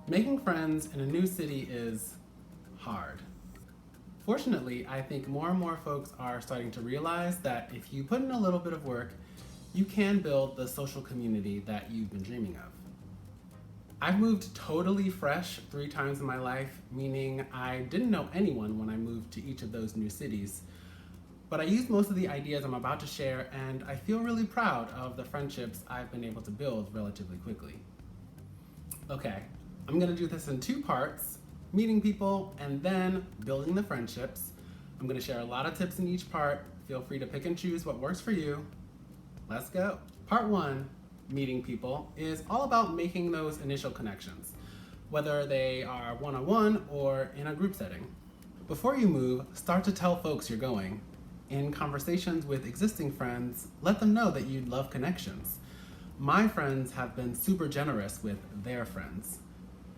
Making friends in a new city is hard. Fortunately, I think more and more folks are starting to realize that if you put in a little bit of work, you can build the social community that you've been dreaming of. I've moved totally fresh 3 times in my life, meaning I didn't know anyone when I moved to each of those new cities. But I used most of the ideas I'm about to share, and I feel really proud of the friendships I've been able to build relatively quickly. Okay, I'm gonna do this in 2 parts, meeting people and then building the friendships. I'm gonna share a lot of tips in each part. Feel free to pick and choose what works for you. Let's go. Part 1, meeting people, is all about making those initial connections, whether they are one-on-one or in a group setting. Before you move, start to tell folks you're going. In conversations with existing friends, let them know that you'd love connections. My friends have been super generous with their friends.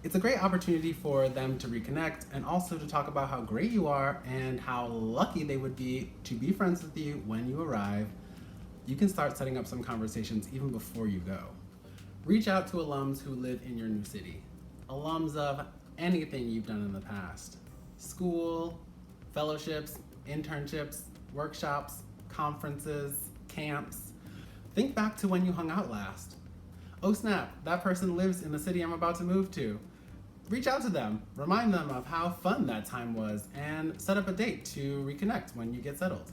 It's a great opportunity for them to reconnect and also to talk about how great you are and how lucky they would be to be friends with you when you arrive. You can start setting up some conversations even before you go. Reach out to alums who live in your new city. Alums of anything you've done in the past. School, fellowships, internships, workshops, conferences, camps. Think back to when you hung out last. Oh snap, that person lives in the city I'm about to move to. Reach out to them, remind them of how fun that time was, and set up a date to reconnect when you get settled.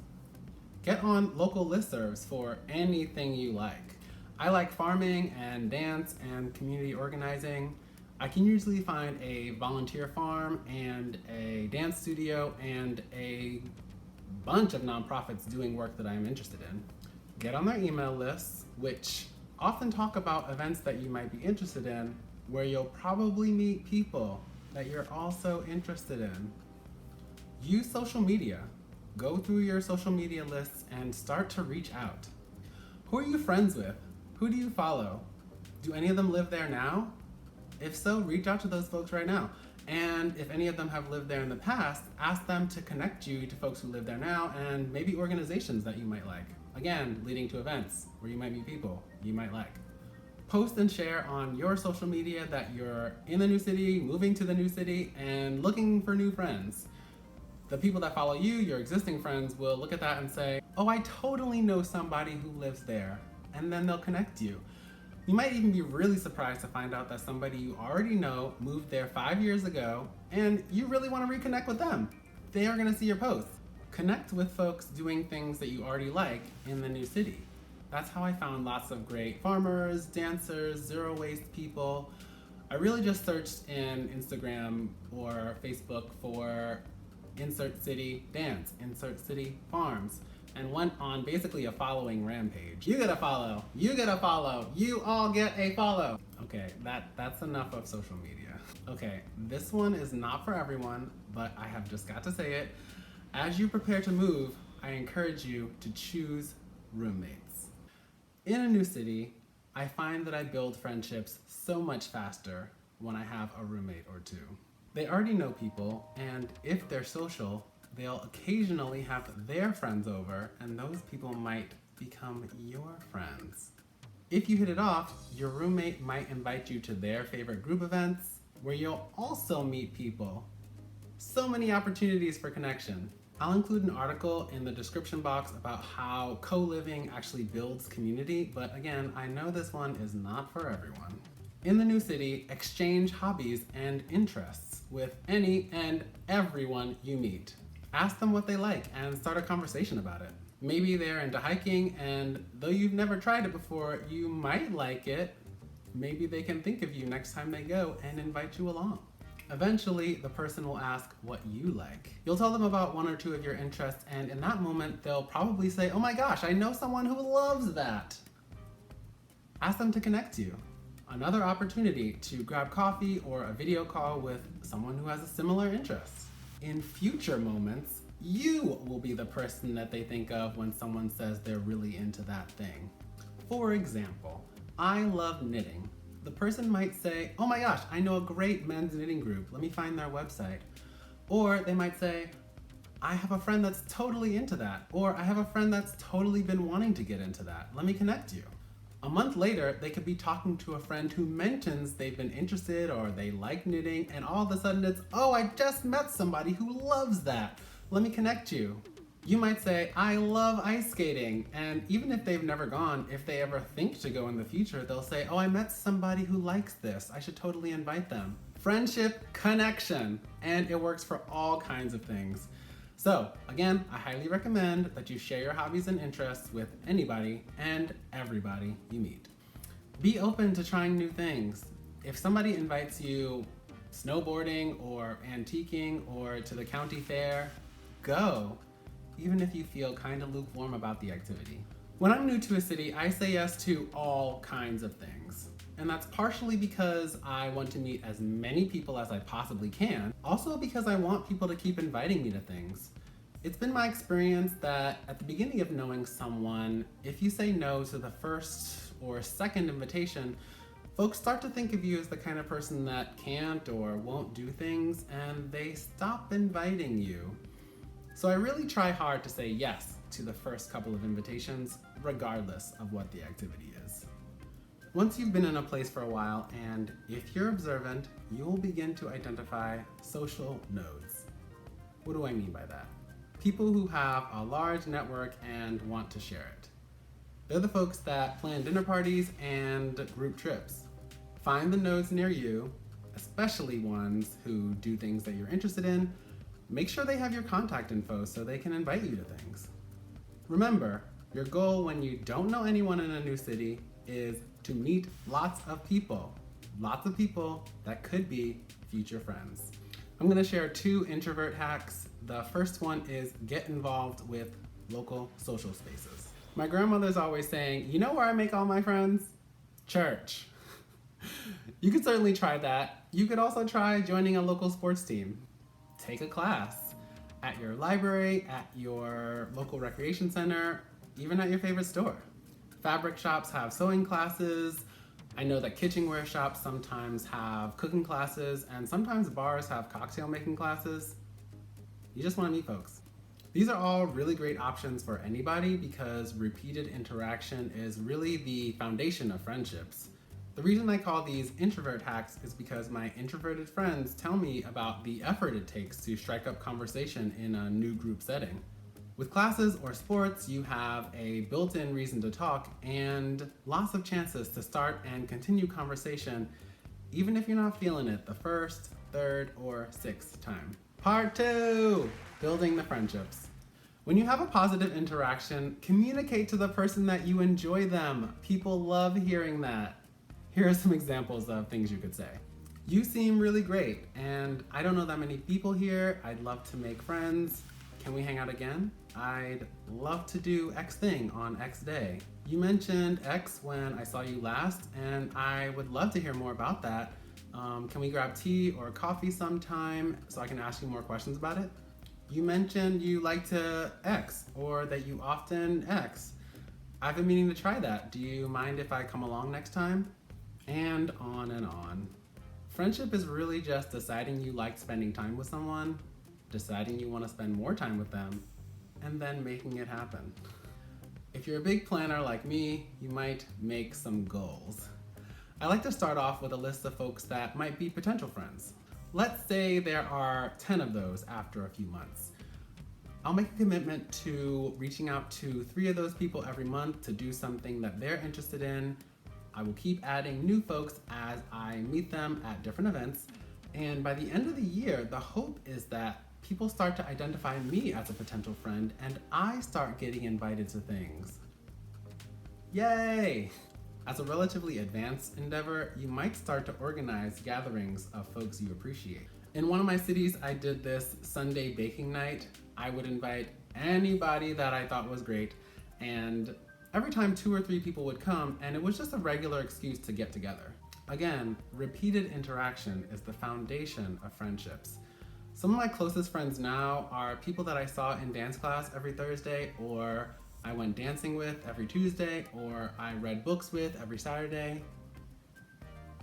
Get on local listservs for anything you like. I like farming and dance and community organizing. I can usually find a volunteer farm and a dance studio and a bunch of nonprofits doing work that I'm interested in. Get on their email lists, which often talk about events that you might be interested in, where you'll probably meet people that you're also interested in. Use social media. Go through your social media lists and start to reach out. Who are you friends with? Who do you follow? Do any of them live there now? If so, reach out to those folks right now. And if any of them have lived there in the past, ask them to connect you to folks who live there now and maybe organizations that you might like. Again, leading to events where you might meet people you might like. Post and share on your social media that you're in the new city, moving to the new city, and looking for new friends. The people that follow you, your existing friends, will look at that and say, oh, I totally know somebody who lives there, and then they'll connect you. You might even be really surprised to find out that somebody you already know moved there 5 years ago, and you really want to reconnect with them. They are gonna see your posts. Connect with folks doing things that you already like in the new city. That's how I found lots of great farmers, dancers, zero waste people. I really just searched in Instagram or Facebook for insert city dance, insert city farms, and went on basically a following rampage. You get a follow, you get a follow, you all get a follow. Okay, that's enough of social media. Okay, this one is not for everyone, but I have just got to say it. As you prepare to move, I encourage you to choose roommates. In a new city, I find that I build friendships so much faster when I have a roommate or two. They already know people, and if they're social, they'll occasionally have their friends over, and those people might become your friends. If you hit it off, your roommate might invite you to their favorite group events, where you'll also meet people. So many opportunities for connection. I'll include an article in the description box about how co-living actually builds community, but again, I know this one is not for everyone. In the new city, exchange hobbies and interests with any and everyone you meet. Ask them what they like and start a conversation about it. Maybe they're into hiking, and though you've never tried it before, you might like it. Maybe they can think of you next time they go and invite you along. Eventually, the person will ask what you like. You'll tell them about 1 or 2 of your interests, and in that moment, they'll probably say, oh my gosh, I know someone who loves that. Ask them to connect you. Another opportunity to grab coffee or a video call with someone who has a similar interest. In future moments, you will be the person that they think of when someone says they're really into that thing. For example, I love knitting. The person might say, oh my gosh, I know a great men's knitting group. Let me find their website. Or they might say, I have a friend that's totally into that. Or I have a friend that's totally been wanting to get into that. Let me connect you. A month later, they could be talking to a friend who mentions they've been interested or they like knitting, and all of a sudden it's, oh, I just met somebody who loves that. Let me connect you. You might say, I love ice skating, and even if they've never gone, if they ever think to go in the future, they'll say, oh, I met somebody who likes this. I should totally invite them. Friendship connection, and it works for all kinds of things. So again, I highly recommend that you share your hobbies and interests with anybody and everybody you meet. Be open to trying new things. If somebody invites you snowboarding or antiquing or to the county fair, go, even if you feel kind of lukewarm about the activity. When I'm new to a city, I say yes to all kinds of things. And that's partially because I want to meet as many people as I possibly can, also because I want people to keep inviting me to things. It's been my experience that at the beginning of knowing someone, if you say no to the first or second invitation, folks start to think of you as the kind of person that can't or won't do things, and they stop inviting you. So I really try hard to say yes to the first couple of invitations, regardless of what the activity is. Once you've been in a place for a while, and if you're observant, you'll begin to identify social nodes. What do I mean by that? People who have a large network and want to share it. They're the folks that plan dinner parties and group trips. Find the nodes near you, especially ones who do things that you're interested in. Make sure they have your contact info so they can invite you to things. Remember, your goal when you don't know anyone in a new city is to meet lots of people that could be future friends. I'm gonna share 2 introvert hacks. The first one is get involved with local social spaces. My grandmother's always saying, you know where I make all my friends? Church. You could certainly try that. You could also try joining a local sports team. Take a class at your library, at your local recreation center, even at your favorite store. Fabric shops have sewing classes. I know that kitchenware shops sometimes have cooking classes, and sometimes bars have cocktail making classes. You just want to meet folks. These are all really great options for anybody because repeated interaction is really the foundation of friendships. The reason I call these introvert hacks is because my introverted friends tell me about the effort it takes to strike up conversation in a new group setting. With classes or sports, you have a built-in reason to talk and lots of chances to start and continue conversation, even if you're not feeling it the first, third, or 6th time. Part 2, building the friendships. When you have a positive interaction, communicate to the person that you enjoy them. People love hearing that. Here are some examples of things you could say. You seem really great, and I don't know that many people here. I'd love to make friends. Can we hang out again? I'd love to do X thing on X day. You mentioned X when I saw you last, and I would love to hear more about that. Can we grab tea or coffee sometime so I can ask you more questions about it? You mentioned you like to X, or that you often X. I've been meaning to try that. Do you mind if I come along next time? And on and on. Friendship is really just deciding you like spending time with someone, deciding you want to spend more time with them, and then making it happen. If you're a big planner like me, you might make some goals. I like to start off with a list of folks that might be potential friends. Let's say there are 10 of those after a few months. I'll make a commitment to reaching out to 3 of those people every month to do something that they're interested in. I will keep adding new folks as I meet them at different events. And by the end of the year, the hope is that people start to identify me as a potential friend and I start getting invited to things. Yay! As a relatively advanced endeavor, you might start to organize gatherings of folks you appreciate. In one of my cities, I did this Sunday baking night. I would invite anybody that I thought was great, and every time 2 or 3 people would come, and it was just a regular excuse to get together. Again, repeated interaction is the foundation of friendships. Some of my closest friends now are people that I saw in dance class every Thursday, or I went dancing with every Tuesday, or I read books with every Saturday.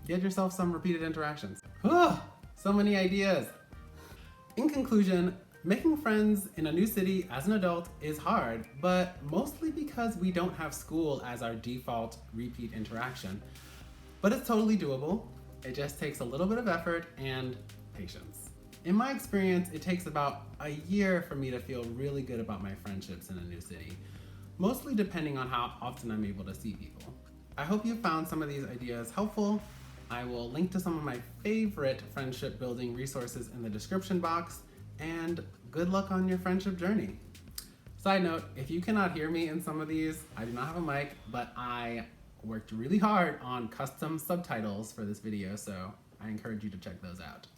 Get yourself some repeated interactions. So many ideas. In conclusion, Making friends in a new city as an adult is hard, but mostly because we don't have school as our default repeat interaction. But it's totally doable. It just takes a little bit of effort and patience. In my experience, it takes about a year for me to feel really good about my friendships in a new city, mostly depending on how often I'm able to see people. I hope you found some of these ideas helpful. I will link to some of my favorite friendship building resources in the description box, and good luck on your friendship journey. Side note, if you cannot hear me in some of these, I do not have a mic, but I worked really hard on custom subtitles for this video, so I encourage you to check those out.